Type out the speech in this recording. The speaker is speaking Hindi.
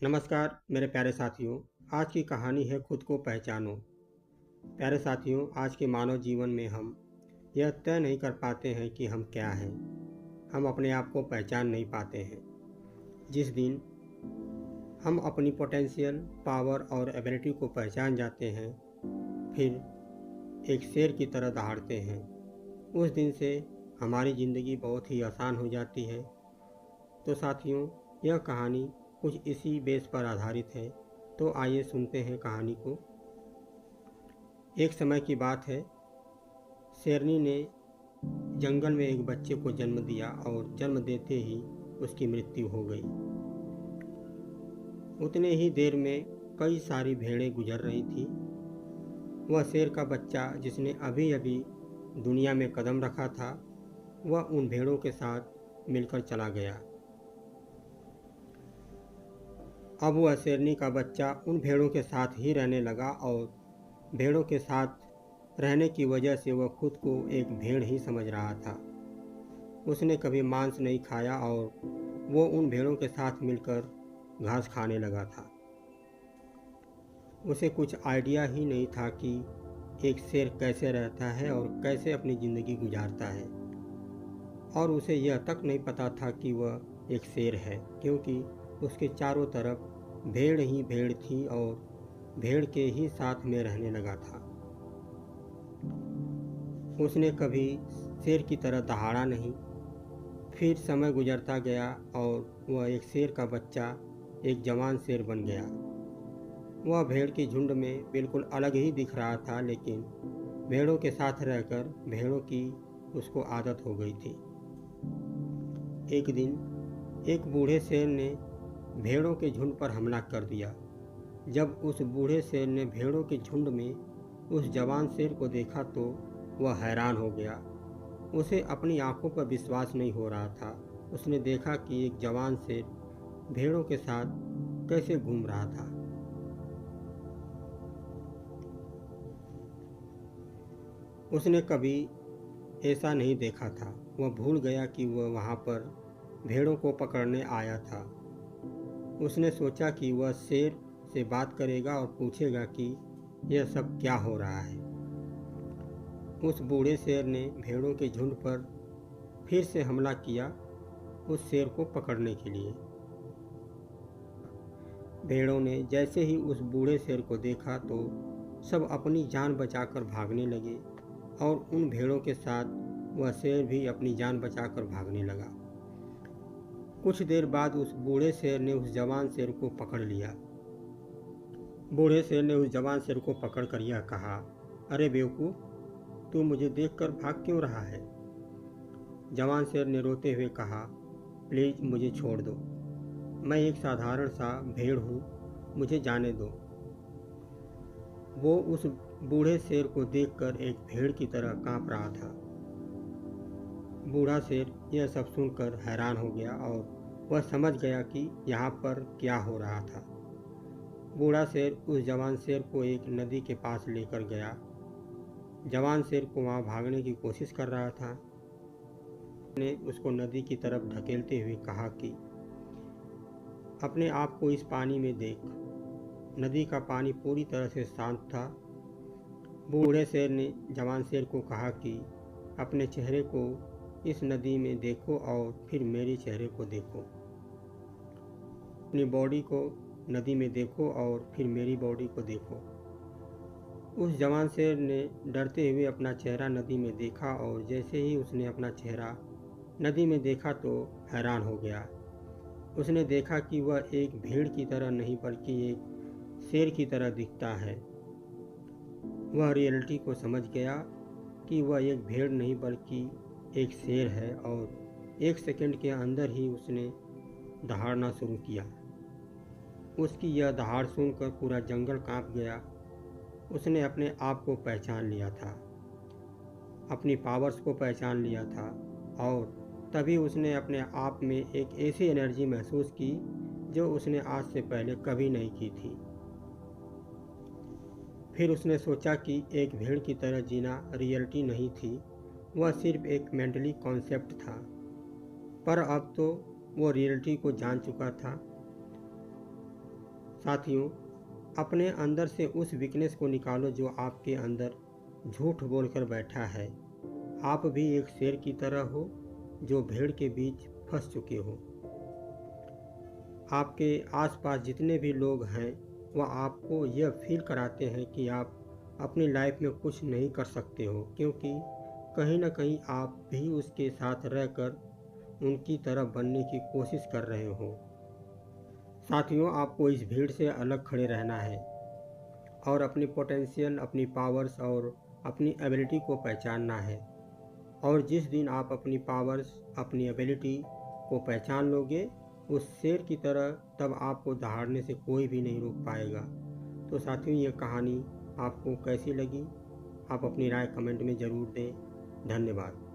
नमस्कार मेरे प्यारे साथियों। आज की कहानी है खुद को पहचानो। प्यारे साथियों, आज के मानव जीवन में हम यह तय नहीं कर पाते हैं कि हम क्या हैं। हम अपने आप को पहचान नहीं पाते हैं। जिस दिन हम अपनी पोटेंशियल, पावर और एबिलिटी को पहचान जाते हैं, फिर एक शेर की तरह दहाड़ते हैं, उस दिन से हमारी ज़िंदगी बहुत ही आसान हो जाती है। तो साथियों, यह कहानी कुछ इसी बेस पर आधारित है। तो आइए सुनते हैं कहानी को। एक समय की बात है, शेरनी ने जंगल में एक बच्चे को जन्म दिया और जन्म देते ही उसकी मृत्यु हो गई। उतने ही देर में कई सारी भेड़ें गुजर रही थी। वह शेर का बच्चा, जिसने अभी अभी दुनिया में कदम रखा था, वह उन भेड़ों के साथ मिलकर चला गया। अब वह शेरनी का बच्चा उन भेड़ों के साथ ही रहने लगा और भेड़ों के साथ रहने की वजह से वह खुद को एक भेड़ ही समझ रहा था। उसने कभी मांस नहीं खाया और वो उन भेड़ों के साथ मिलकर घास खाने लगा था। उसे कुछ आइडिया ही नहीं था कि एक शेर कैसे रहता है और कैसे अपनी ज़िंदगी गुजारता है। और उसे यह तक नहीं पता था कि वह एक शेर है, क्योंकि उसके चारों तरफ भेड़ ही भेड़ थी और भेड़ के ही साथ में रहने लगा था। उसने कभी शेर की तरह दहाड़ा नहीं। फिर समय गुजरता गया और वह एक शेर का बच्चा एक जवान शेर बन गया। वह भेड़ की झुंड में बिल्कुल अलग ही दिख रहा था, लेकिन भेड़ों के साथ रहकर भेड़ों की उसको आदत हो गई थी। एक दिन एक बूढ़े शेर ने भेड़ों के झुंड पर हमला कर दिया। जब उस बूढ़े शेर ने भेड़ों के झुंड में उस जवान शेर को देखा तो वह हैरान हो गया। उसे अपनी आंखों पर विश्वास नहीं हो रहा था। उसने देखा कि एक जवान शेर भेड़ों के साथ कैसे घूम रहा था। उसने कभी ऐसा नहीं देखा था। वह भूल गया कि वह वहाँ पर भेड़ों को पकड़ने आया था। उसने सोचा कि वह शेर से बात करेगा और पूछेगा कि यह सब क्या हो रहा है। उस बूढ़े शेर ने भेड़ों के झुंड पर फिर से हमला किया, उस शेर को पकड़ने के लिए। भेड़ों ने जैसे ही उस बूढ़े शेर को देखा तो सब अपनी जान बचाकर भागने लगे और उन भेड़ों के साथ वह शेर भी अपनी जान बचाकर भागने लगा। कुछ देर बाद उस बूढ़े शेर ने उस जवान शेर को पकड़ लिया। बूढ़े शेर ने उस जवान शेर को पकड़कर यह कहा, अरे बेवकूफ़, तू मुझे देखकर भाग क्यों रहा है? जवान शेर ने रोते हुए कहा, प्लीज़ मुझे छोड़ दो, मैं एक साधारण सा भेड़ हूँ, मुझे जाने दो। वो उस बूढ़े शेर को देखकर एक भेड़ की तरह कांप रहा था। बूढ़ा शेर यह सब सुनकर हैरान हो गया और वह समझ गया कि यहाँ पर क्या हो रहा था। बूढ़ा शेर उस जवान शेर को एक नदी के पास लेकर गया। जवान शेर को वहाँ भागने की कोशिश कर रहा था। ने उसको नदी की तरफ ढकेलते हुए कहा कि अपने आप को इस पानी में देख। नदी का पानी पूरी तरह से शांत था। बूढ़े शेर ने जवान शेर को कहा कि अपने चेहरे को इस नदी में देखो और फिर मेरे चेहरे को देखो। अपनी बॉडी को नदी में देखो और फिर मेरी बॉडी को देखो। उस जवान शेर ने डरते हुए अपना चेहरा नदी में देखा और जैसे ही उसने अपना चेहरा नदी में देखा तो हैरान हो गया। उसने देखा कि वह एक भेड़ की तरह नहीं बल्कि एक शेर की तरह दिखता है। वह रियलिटी को समझ गया कि वह एक भेड़ नहीं बल्कि एक शेर है और एक सेकंड के अंदर ही उसने दहाड़ना शुरू किया। उसकी यह दहाड़ सुनकर पूरा जंगल कांप गया। उसने अपने आप को पहचान लिया था, अपनी पावर्स को पहचान लिया था और तभी उसने अपने आप में एक ऐसी एनर्जी महसूस की जो उसने आज से पहले कभी नहीं की थी। फिर उसने सोचा कि एक भेड़ की तरह जीना रियलिटी नहीं थी, वह सिर्फ एक मेंटली कॉन्सेप्ट था। पर अब तो वो रियलिटी को जान चुका था। साथियों, अपने अंदर से उस वीकनेस को निकालो जो आपके अंदर झूठ बोलकर बैठा है। आप भी एक शेर की तरह हो जो भेड़ के बीच फंस चुके हो। आपके आसपास जितने भी लोग हैं वह आपको यह फील कराते हैं कि आप अपनी लाइफ में कुछ नहीं कर सकते हो, क्योंकि कहीं ना कहीं आप भी उसके साथ रहकर उनकी तरह बनने की कोशिश कर रहे हो। साथियों, आपको इस भीड़ से अलग खड़े रहना है और अपनी पोटेंशियल, अपनी पावर्स और अपनी एबिलिटी को पहचानना है। और जिस दिन आप अपनी पावर्स, अपनी एबिलिटी को पहचान लोगे उस शेर की तरह, तब आपको दहाड़ने से कोई भी नहीं रोक पाएगा। तो साथियों, ये कहानी आपको कैसी लगी? आप अपनी राय कमेंट में ज़रूर दें। धन्यवाद।